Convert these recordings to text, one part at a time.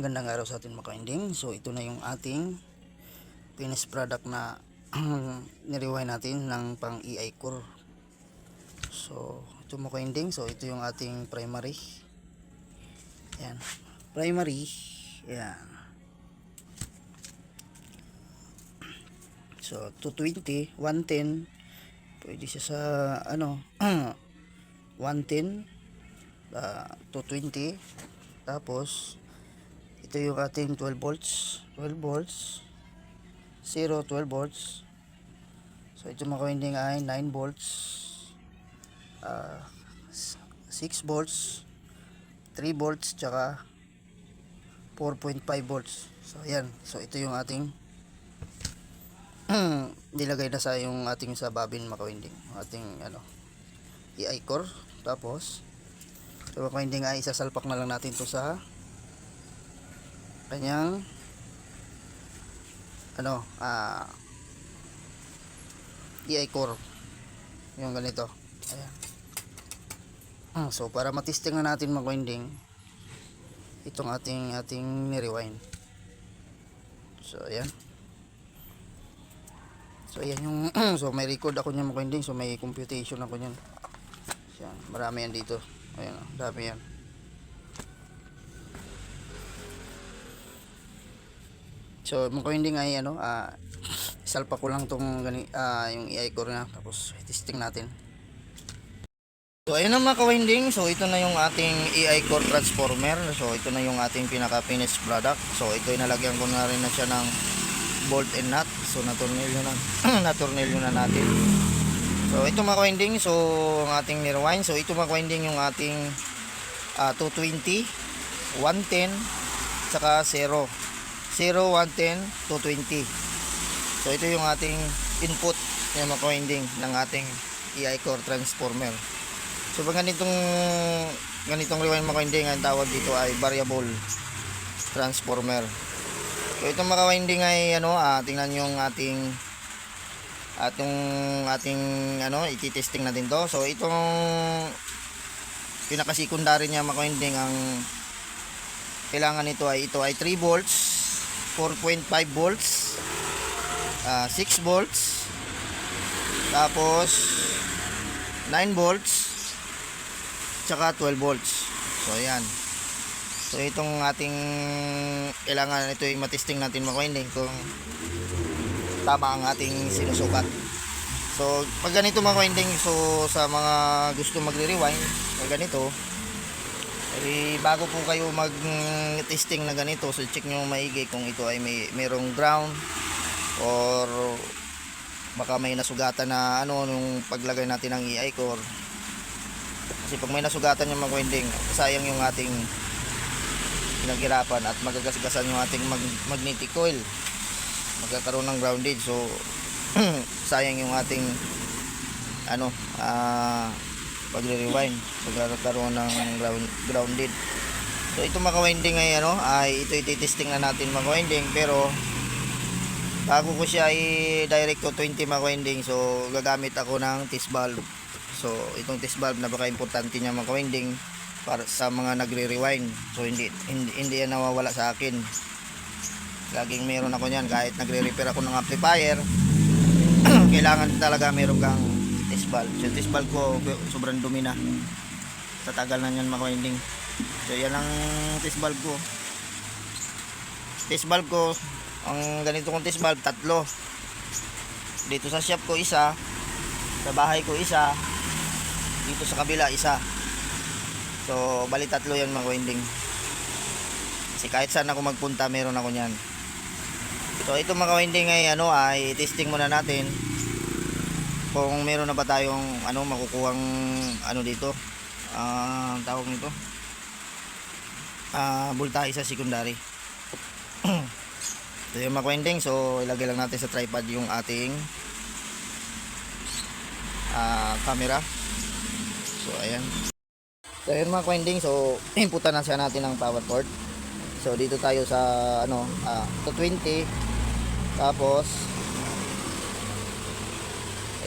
Magandang araw sa atin mga ka-ending. So ito na yung ating finished product na nirewind natin ng pang EI core. So ito mga ka-ending. So ito yung ating primary. Yan. Primary. Yan. So 220, 110. Pwede siya sa 110, 220. Tapos ito yung ating 12 volts 0, 12 volts. So ito mga winding ay 9 volts, 6 volts, 3 volts, tsaka 4.5 volts. So ayan, so ito yung ating nilagay na sa yung ating sa babin mga winding, ating EI core. Tapos ito mga winding ay isasalpak na lang natin to sa kanyang EI core, yung ganito. Ayan. So para matesting na natin mga winding itong ating ni-rewind. So ayan. So ayan yung so may record ako niyan mga winding, so may computation ako niyan. Ayan, marami yan dito. Ayan, dami yan. So mga winding ay salpa ko lang tong yung EI core na, tapos testing natin. So ayun na mga ka-winding, so ito na yung ating EI core transformer. So ito na yung ating pinaka finished product. So ito ay nalagyan ko na rin na siya ng bolt and nut. So natornilyo na natin. So ito mga ka-winding, so ang ating ni-rewind. So ito mga ka-winding yung ating 220, 110, saka 0, 110, 220. So ito yung ating input ng mga ka-winding ng ating EI core transformer. So pag ganitong rewind mga ka-winding, ang tawag dito ay variable transformer. So itong mga ka-winding ay tingnan nyo yung ating ititesting natin to. So itong pinaka secondary niya mga ka-winding, ang kailangan nito ay 3 volts, 4.5 volts, 6 volts, tapos 9 volts, tsaka 12 volts. So ayan. So itong ating kailangan, ito yung matesting natin mga ka-winding kung tama ang ating sinusukat. So pag ganito mga ka-winding, so sa mga gusto magre-rewind o ganito, bago po kayo mag-testing na ganito, so check nyo maigi kung ito ay mayroong ground or baka may nasugatan na nung paglagay natin ng EI core. Kasi pag may nasugatan yung mga winding, sayang yung ating pinaghirapan at magagasgasan yung ating magnetic coil, magkakaroon ng groundage. So sayang yung ating pagre-rewind, so magkakaroon ng grounded. So ito mga winding ay ito ititesting na natin mga winding, pero bago ko siya i-direct to 20 mga winding, so gagamit ako ng test valve. So itong test valve, napaka-importante niya mga winding para sa mga nagre-rewind. So hindi yan nawawala sa akin. Laging meron ako niyan kahit nagre-repair ako ng amplifier. Kailangan talaga meron kang test valve. So test valve ko sobrang dumi na. Sa tagal na niyan mga winding. So yan ang test valve ko. Test valve ko, ang ganito kong test valve, 3. Dito sa shop ko isa, sa bahay ko isa, dito sa kabila isa. So bali 3 yan mga winding. Kasi kahit saan ako magpunta meron ako niyan. So ito mga winding ay ay testing muna natin kung meron na ba tayong makukuhang dito, tawag nito, voltahe sa secondary. So yung mga winding, so ilagay lang natin sa tripod yung ating camera. So ayan. So yun mga winding, so inputan na siya natin ng power cord. So dito tayo sa 220, tapos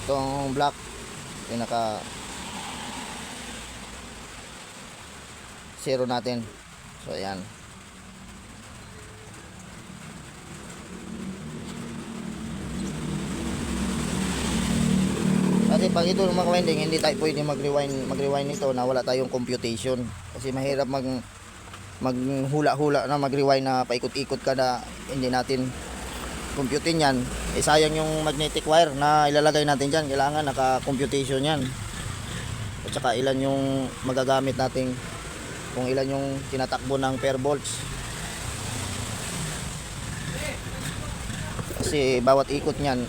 itong black pinaka 0 natin. So ayan. Kasi pag ito mga winding, hindi tayo pwede mag-rewind nito na wala tayong computation. Kasi mahirap maghula-hula na mag-rewind na paikot-ikot ka na hindi natin computin yan. Eh sayang yung magnetic wire na ilalagay natin dyan. Kailangan naka-computation yan. At saka ilan yung magagamit natin, kung ilan yung tinatakbo ng per volts. Kasi bawat ikot niyan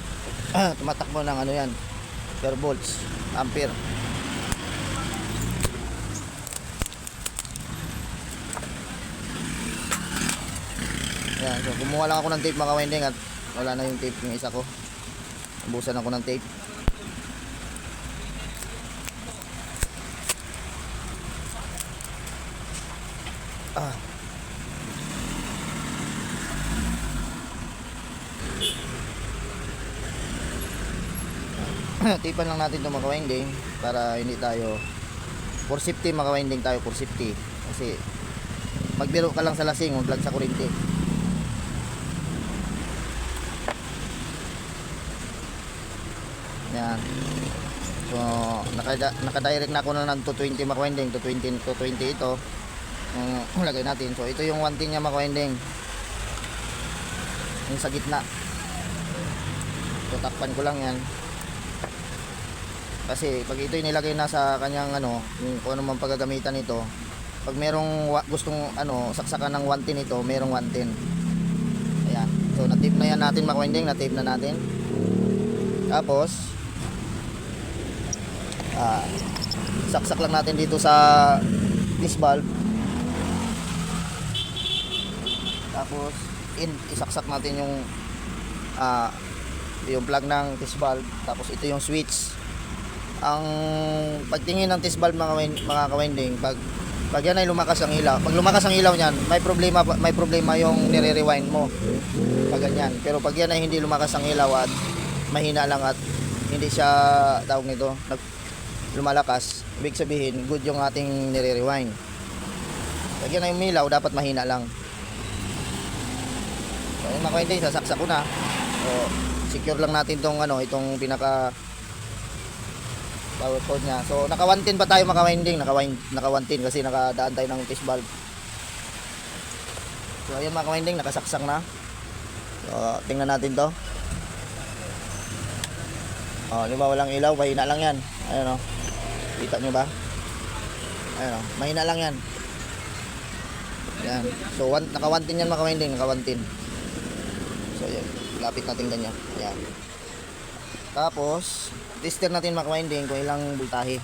tumatakbo ng ano yan, per volts, ampere. Yan, so kumuha lang ako ng tape mga winding at wala na yung tape yung isa ko. Ubusan ako ng tape. Tipan lang natin itong mga winding para hindi tayo for safety, mga winding tayo for safety. Kasi magbiro ka lang sa lasing, huwag sa kuryente. Yan. So naka-direct na ako na ng 220 mga winding, 220 ito. Lagay natin. So ito yung 110 niya mga winding, yung sa gitna. So takpan ko lang yan. Kasi pag ito nilagay na sa kanyang ano, kung ano man paggagamitan nito, pag merong gustong ano, saksakan ng 110 ito, merong 110. Ayan. So na-tape na yan natin mga winding, na-tape na natin. Tapos saksak lang natin dito sa disc valve. Tapos isaksak natin yung plug ng disc valve. Tapos ito yung switch. Ang pagtingin ng test valve mga ka-winding, pag yan ay lumakas ang ilaw, pag lumakas ang ilaw niyan, may problema yung nire-rewind mo pag ganyan. Pero pag yan ay hindi lumakas ang ilaw at mahina lang at hindi siya tawag nito lumalakas, ibig sabihin good yung ating nire-rewind. Pag yan ay umilaw, dapat mahina lang. So yung mga ka-winding, sasaksak ko na. So secure lang natin itong pinaka power cord niya. So naka 110 pa tayo mga winding, naka 110 kasi nakadaan tayo ng test valve. So ayun mga winding, nakasaksak na. So tingnan natin to. Oh, di ba walang ilaw, mahina lang yan. Ayun oh. Kita nyo ba? Ayun oh, mahina lang yan. Yan. So naka 110 yan mga winding, naka 110. So yan, lapit natin ganyan. Yan. Tapos tester natin mga winding kung ilang voltahe.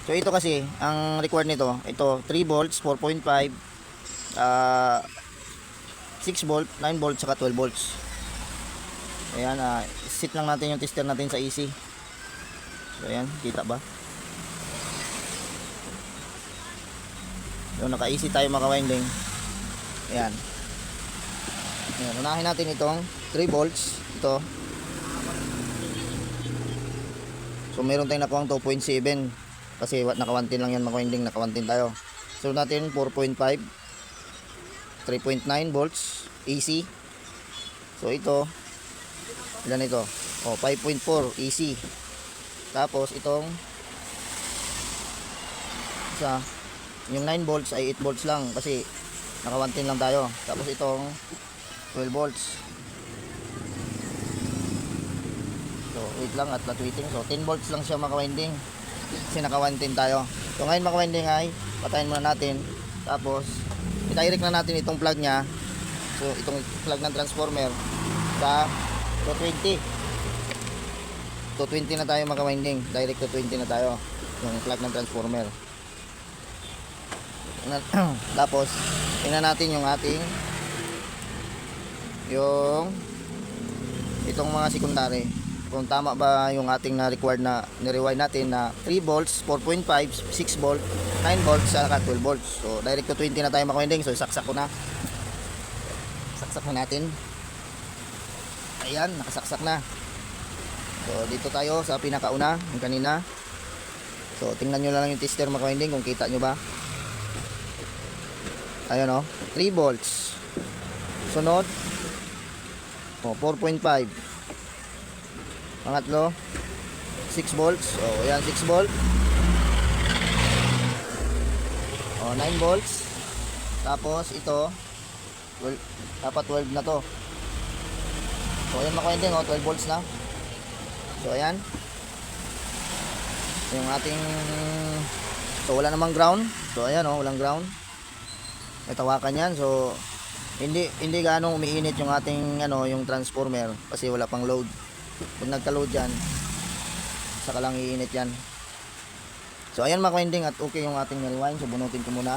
So ito kasi ang required nito, ito 3 volts, 4.5, 6 volt, 9 volts saka 12 volts. Ayan, set lang natin yung tester natin sa AC. So ayan, kita ba? So naka AC tayo mga winding. Ayan. Ayan, unahin natin itong 3 volts, ito. So meron tayong nakuha 2.7 kasi naka 110 lang yan mga winding, naka 110 tayo. So natin 4.5, 3.9 volts AC. So ito, ilan ito? Oh, 5.4 AC. Tapos itong isa, yung 9 volts ay 8 volts lang kasi naka 110 lang tayo. Tapos itong 12 volts. So wait lang at waiting. So 10 volts lang siya mga winding kasi naka 110 tayo. So ngayon mga winding ay patayin muna natin. Tapos i-direct na natin itong plug nya. So itong plug ng transformer sa 220. 220 na tayo mga winding. Direct to 20 na tayo yung plug ng transformer. Tapos tingnan natin yung ating itong mga secondary, kung tama ba yung ating na required na ni-rewind natin na 3 volts, 4.5, 6 volt, 9 volts, saka 12 volts. So direct to 20 na tayo mga winding. So saksak ko na. Saksak na natin. Ayan, nakasaksak na. So dito tayo sa pinakauna, yung kanina. So tingnan nyo lang yung tester mga winding kung kita nyo ba. Ayun o, 3 volts. Sunod 4.5. Pangatlo 6 volts. So ayan, 6 volt. O, 9 volts. Tapos ito 12, dapat 12 na to. So ayan mga ka-winding, 12 volts na. So ayan yung ating, so wala namang ground. So ayan walang ground. May tawakan yan. So hindi gaano umiinit yung ating yung transformer kasi wala pang load. Pag nagka-load yan, saka lang iinit yan. So ayan mga ka-winding, at okay yung ating rewind. So bunutin ko muna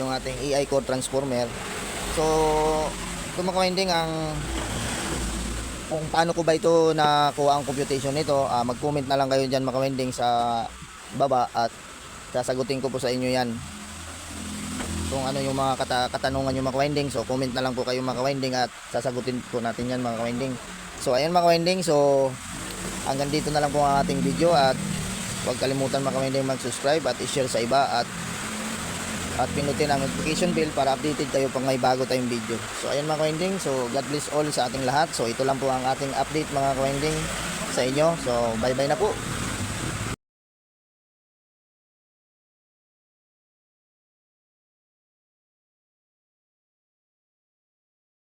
yung ating EI core transformer. So ito mga ka-winding, kung paano ko ba ito nakuha ang computation nito, mag-comment na lang kayo dyan mga ka-winding sa baba, at sasagutin ko po sa inyo yan kung ano yung mga katanungan yung mga ka-winding. So comment na lang po kayo mga ka-winding, at sasagutin po natin yan mga ka-winding. So ayan mga ka-winding, so hanggang dito na lang po ang ating video, at huwag kalimutan mga ka-winding mag-subscribe at i-share sa iba, at pinutin ang notification bell para updated kayo pag may bago tayong video. So ayan mga ka-winding, so God bless all sa ating lahat. So ito lang po ang ating update mga ka-winding sa inyo. So bye bye na po.